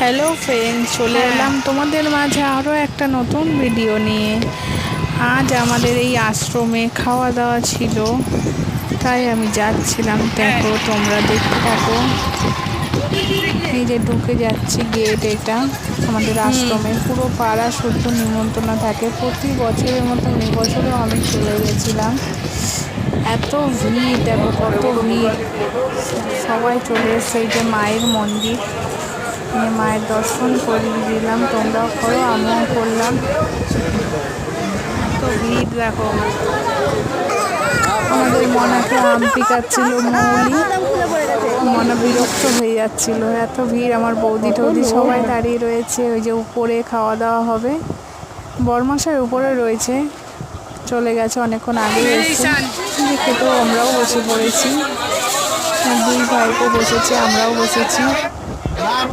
Hello friends, চলে এলাম তোমাদের মাঝে আরও একটা নতুন ভিডিও নিয়ে। আজ আমাদের এই আশ্রমে খাওয়া দাওয়া ছিল, তাই আমি যাচ্ছিলাম। দেখো, তোমরা দেখতে থাকো। এই যে ঢুকে যাচ্ছি গেট, এটা আমাদের আশ্রমে পুরো পাড়া শুদ্ধ নিমন্ত্রণ থাকে প্রতি বছরের মতো। এই বছরেও আমি চলে গেছিলাম। এত ভিড়, দেখো কত ভিড়, সবাই চলে এসছে। এই যে মায়ের মন্দির, মায়ের দর্শন করিয়ে দিলাম, তোমরাও করো, আমিও করলাম। এত ভিড় দেখো। আমাদের মনাকে আম পিকাচ্ছিল মৌলি, মনা বিরক্ত হয়ে যাচ্ছিল, এত ভিড়। আমার বৌদি টৌদি সবাই দাঁড়িয়ে রয়েছে। ওই যে উপরে খাওয়া দাওয়া হবে, বরমাসার উপরে রয়েছে, চলে গেছে অনেকক্ষণ আগে এসে। খেতেও আমরাও বসে পড়েছি, দুই ভাইপো বসেছে, আমরাও বসেছি।